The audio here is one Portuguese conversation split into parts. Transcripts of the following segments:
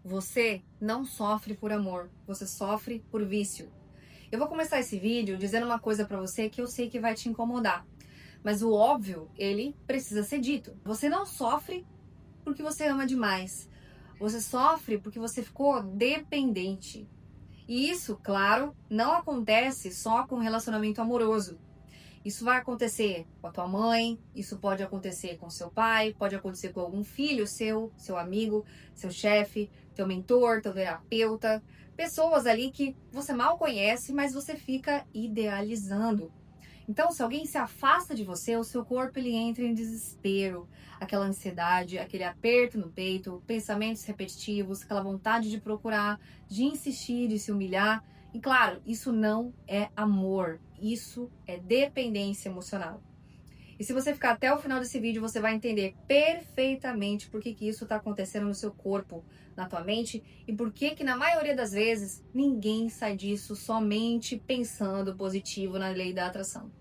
Você não sofre por amor, você sofre por vício. Eu vou começar esse vídeo dizendo uma coisa pra você que eu sei que vai te incomodar, mas o óbvio, ele precisa ser dito. Você não sofre porque você ama demais. Você sofre porque você ficou dependente. E isso, claro, não acontece só com relacionamento amoroso. Isso vai acontecer com a tua mãe, isso pode acontecer com seu pai, pode acontecer com algum filho seu, seu amigo, seu chefe, teu mentor, teu terapeuta, pessoas ali que você mal conhece, mas você fica idealizando. Então, se alguém se afasta de você, o seu corpo ele entra em desespero, aquela ansiedade, aquele aperto no peito, pensamentos repetitivos, aquela vontade de procurar, de insistir, de se humilhar. E claro, isso não é amor, isso é dependência emocional. E se você ficar até o final desse vídeo, você vai entender perfeitamente por que isso está acontecendo no seu corpo, na tua mente, e por que na maioria das vezes ninguém sai disso somente pensando positivo na lei da atração.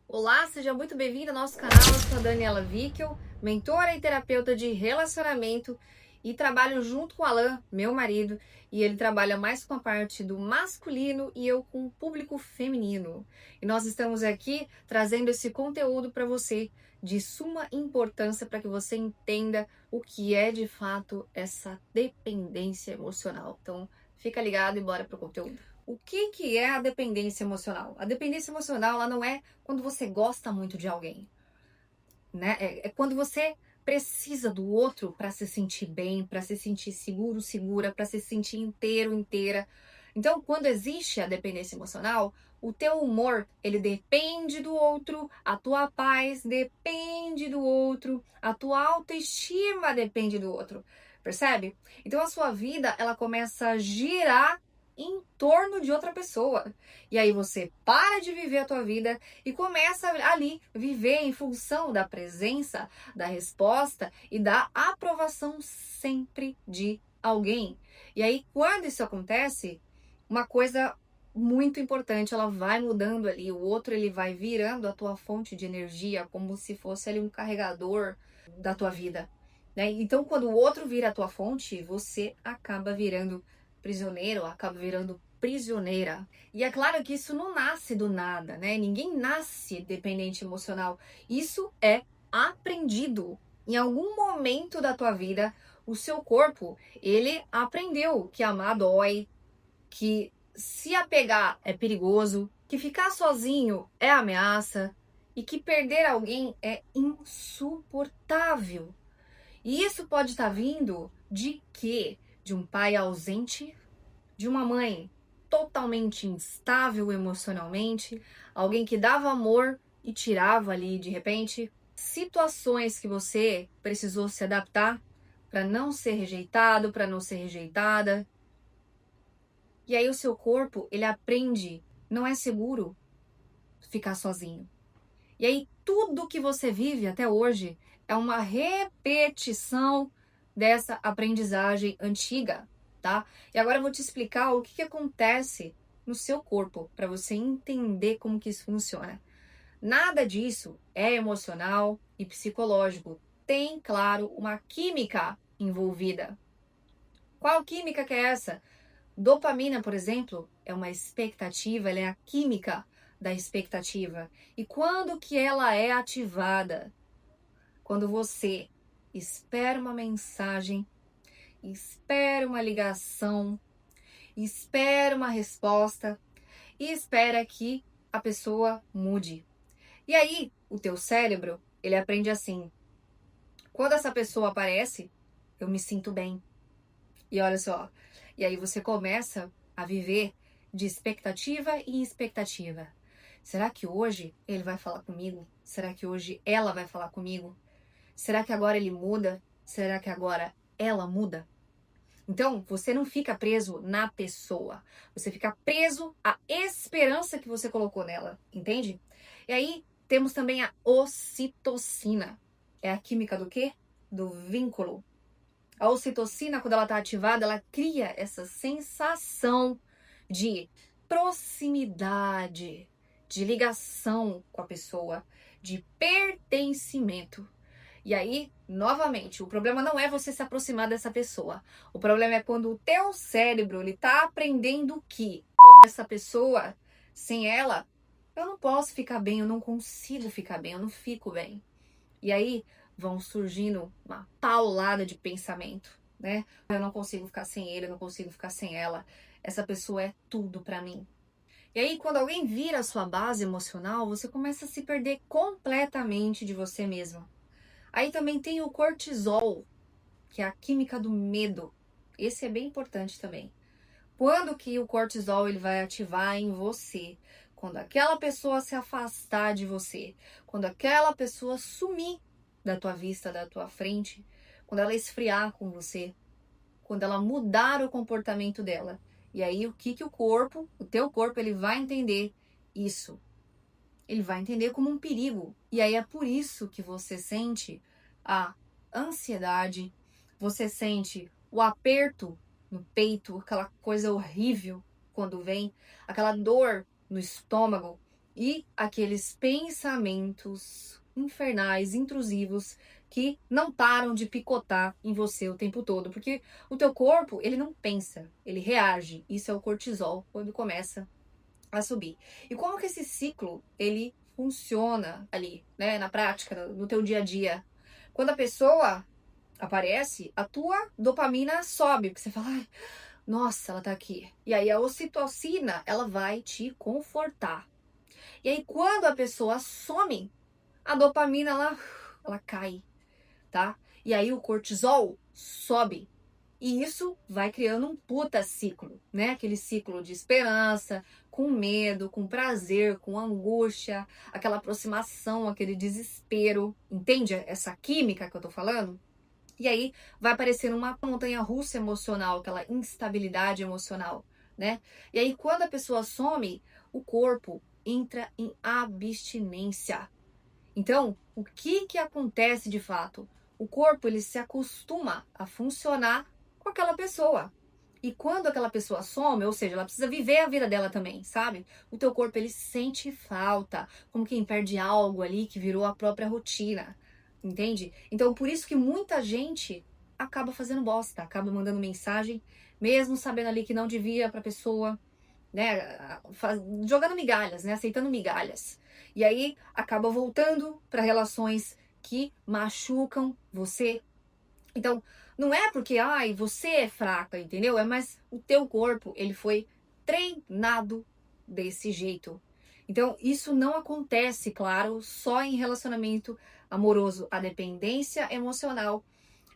Olá, seja muito bem-vindo ao nosso canal. Eu sou a Daniela Wickel, mentora e terapeuta de relacionamento e trabalho junto com o Alan, meu marido, e ele trabalha mais com a parte do masculino e eu com o público feminino. E nós estamos aqui trazendo esse conteúdo para você de suma importância para que você entenda o que é de fato essa dependência emocional. Então, fica ligado e bora pro conteúdo. O que é a dependência emocional? A dependência emocional, ela não é quando você gosta muito de alguém, né? É quando você precisa do outro para se sentir bem, para se sentir seguro, segura, para se sentir inteiro, inteira. Então, quando existe a dependência emocional, o teu humor, ele depende do outro, a tua paz depende do outro, a tua autoestima depende do outro. Percebe? Então a sua vida, ela começa a girar em torno de outra pessoa. E aí você para de viver a tua vida e começa ali viver em função da presença, da resposta e da aprovação sempre de alguém. E aí quando isso acontece, uma coisa muito importante, ela vai mudando ali, o outro ele vai virando a tua fonte de energia como se fosse ali um carregador da tua vida, né? Então quando o outro vira a tua fonte, você acaba virando prisioneiro, acaba virando prisioneira. E é claro que isso não nasce do nada, né? Ninguém nasce dependente emocional. Isso é aprendido. Em algum momento da tua vida, o seu corpo, ele aprendeu que amar dói, que se apegar é perigoso, que ficar sozinho é ameaça e que perder alguém é insuportável. E isso pode estar vindo de quê? De um pai ausente, de uma mãe totalmente instável emocionalmente, alguém que dava amor e tirava ali de repente, situações que você precisou se adaptar para não ser rejeitado, para não ser rejeitada. E aí o seu corpo, ele aprende, não é seguro ficar sozinho. E aí tudo que você vive até hoje é uma repetição dessa aprendizagem antiga, tá? E agora eu vou te explicar o que acontece no seu corpo para você entender como que isso funciona. Nada disso é emocional e psicológico. Tem, claro, uma química envolvida. Qual química que é essa? Dopamina, por exemplo, é uma expectativa, ela é a química da expectativa. E quando que ela é ativada? Quando você espera uma mensagem, espera uma ligação, espera uma resposta e espera que a pessoa mude. E aí, o teu cérebro, ele aprende assim: quando essa pessoa aparece, eu me sinto bem. E olha só, e aí você começa a viver de expectativa em expectativa. Será que hoje ele vai falar comigo? Será que hoje ela vai falar comigo? Será que agora ele muda? Será que agora ela muda? Então, você não fica preso na pessoa. Você fica preso à esperança que você colocou nela, entende? E aí, temos também a ocitocina. É a química do quê? Do vínculo. A ocitocina, quando ela está ativada, ela cria essa sensação de proximidade, de ligação com a pessoa, de pertencimento. E aí, novamente, o problema não é você se aproximar dessa pessoa. O problema é quando o teu cérebro, ele tá aprendendo que essa pessoa, sem ela, eu não posso ficar bem, eu não consigo ficar bem, eu não fico bem. E aí vão surgindo uma paulada de pensamento, né? Eu não consigo ficar sem ele, eu não consigo ficar sem ela. Essa pessoa é tudo pra mim. E aí, quando alguém vira a sua base emocional, você começa a se perder completamente de você mesmo. Aí também tem o cortisol, que é a química do medo. Esse é bem importante também. Quando que o cortisol ele vai ativar em você? Quando aquela pessoa se afastar de você, quando aquela pessoa sumir da tua vista, da tua frente, quando ela esfriar com você, quando ela mudar o comportamento dela. E aí o que o teu corpo, ele vai entender isso. Ele vai entender como um perigo. E aí é por isso que você sente a ansiedade, você sente o aperto no peito, aquela coisa horrível quando vem, aquela dor no estômago e aqueles pensamentos infernais, intrusivos, que não param de picotar em você o tempo todo, porque o teu corpo, ele não pensa, ele reage. Isso é o cortisol, quando começa a subir. E como que esse ciclo, ele funciona ali, né, na prática, no teu dia a dia? Quando a pessoa aparece, a tua dopamina sobe, porque você fala, ai, nossa, ela tá aqui. E aí a ocitocina, ela vai te confortar. E aí quando a pessoa some, a dopamina, ela cai, tá? E aí o cortisol sobe. E isso vai criando um puta ciclo, né? Aquele ciclo de esperança, com medo, com prazer, com angústia, aquela aproximação, aquele desespero. Entende essa química que eu tô falando? E aí vai aparecer uma montanha-russa emocional, aquela instabilidade emocional, né? E aí quando a pessoa some, o corpo entra em abstinência. Então, o que acontece de fato? O corpo, ele se acostuma a funcionar com aquela pessoa. E quando aquela pessoa some, ou seja, ela precisa viver a vida dela também, sabe? O teu corpo, ele sente falta, como quem perde algo ali que virou a própria rotina, entende? Então, por isso que muita gente acaba fazendo bosta, acaba mandando mensagem, mesmo sabendo ali que não devia pra pessoa, né? Jogando migalhas, né? Aceitando migalhas. E aí acaba voltando para relações que machucam você. Então, não é porque, ai, você é fraca, entendeu? É mais o teu corpo, ele foi treinado desse jeito. Então, isso não acontece, claro, só em relacionamento amoroso. A dependência emocional,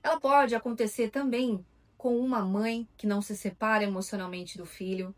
ela pode acontecer também com uma mãe que não se separa emocionalmente do filho,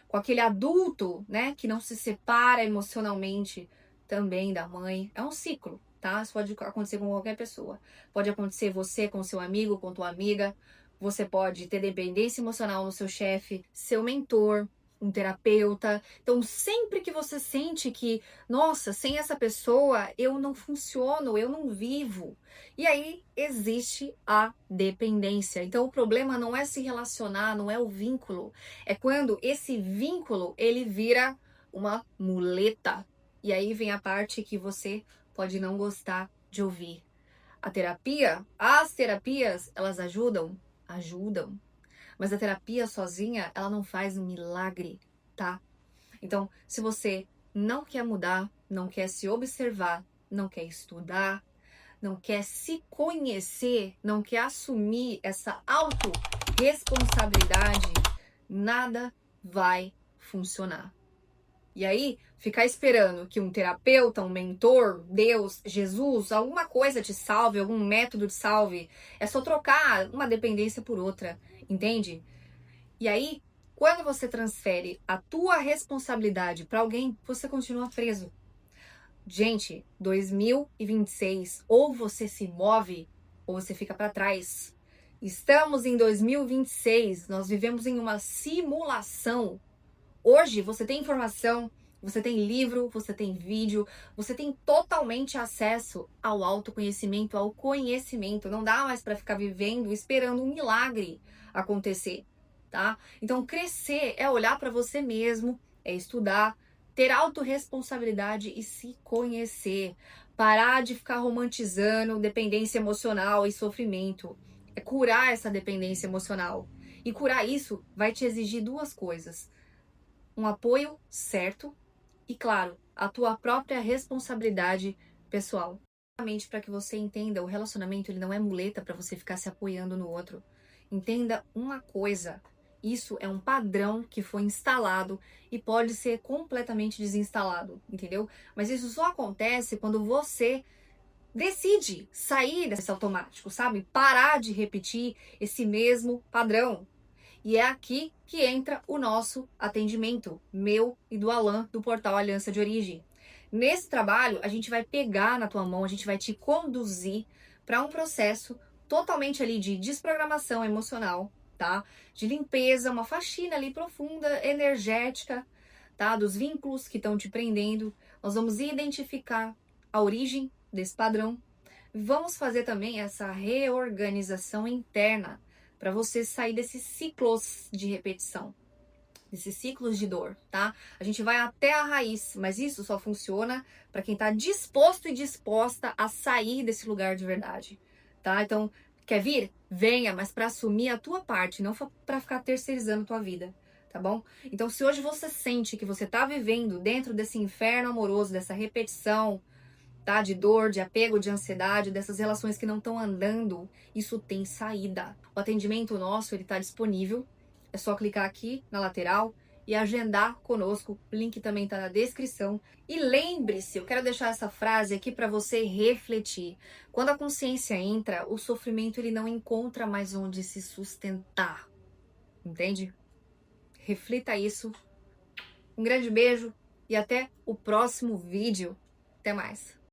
com aquele adulto, né, que não se separa emocionalmente também da mãe. É um ciclo, tá? Isso pode acontecer com qualquer pessoa. Pode acontecer você com seu amigo, com tua amiga. Você pode ter dependência emocional no seu chefe, seu mentor, um terapeuta. Então, sempre que você sente que, nossa, sem essa pessoa eu não funciono, eu não vivo. E aí existe a dependência. Então, o problema não é se relacionar, não é o vínculo. É quando esse vínculo ele vira uma muleta. E aí vem a parte que você pode não gostar de ouvir. As terapias, elas ajudam? Ajudam. Mas a terapia sozinha, ela não faz um milagre, tá? Então, se você não quer mudar, não quer se observar, não quer estudar, não quer se conhecer, não quer assumir essa autorresponsabilidade, nada vai funcionar. E aí, ficar esperando que um terapeuta, um mentor, Deus, Jesus, alguma coisa te salve, algum método te salve, é só trocar uma dependência por outra, entende? E aí, quando você transfere a tua responsabilidade para alguém, você continua preso. Gente, 2026, ou você se move ou você fica para trás. Estamos em 2026, nós vivemos em uma simulação. Hoje você tem informação, você tem livro, você tem vídeo, você tem totalmente acesso ao autoconhecimento, ao conhecimento. Não dá mais para ficar vivendo esperando um milagre acontecer, tá? Então crescer é olhar para você mesmo, é estudar, ter autorresponsabilidade e se conhecer. Parar de ficar romantizando dependência emocional e sofrimento. É curar essa dependência emocional. E curar isso vai te exigir duas coisas: um apoio certo e, claro, a tua própria responsabilidade pessoal. Para que você entenda, o relacionamento ele não é muleta para você ficar se apoiando no outro. Entenda uma coisa: isso é um padrão que foi instalado e pode ser completamente desinstalado, entendeu? Mas isso só acontece quando você decide sair desse automático, sabe? Parar de repetir esse mesmo padrão. E é aqui que entra o nosso atendimento, meu e do Alan, do portal Aliança de Origem. Nesse trabalho, a gente vai pegar na tua mão, a gente vai te conduzir para um processo totalmente ali de desprogramação emocional, tá? De limpeza, uma faxina ali profunda, energética, tá? Dos vínculos que estão te prendendo. Nós vamos identificar a origem desse padrão. Vamos fazer também essa reorganização interna para você sair desses ciclos de repetição, desses ciclos de dor, tá? A gente vai até a raiz, mas isso só funciona para quem está disposto e disposta a sair desse lugar de verdade, tá? Então, quer vir? Venha, mas para assumir a tua parte, não para ficar terceirizando tua vida, tá bom? Então, se hoje você sente que você está vivendo dentro desse inferno amoroso, dessa repetição, tá? De dor, de apego, de ansiedade, dessas relações que não estão andando, isso tem saída. O atendimento nosso, ele tá disponível. É só clicar aqui na lateral e agendar conosco. O link também tá na descrição. E lembre-se, eu quero deixar essa frase aqui para você refletir. Quando a consciência entra, o sofrimento ele não encontra mais onde se sustentar. Entende? Reflita isso. Um grande beijo e até o próximo vídeo. Até mais.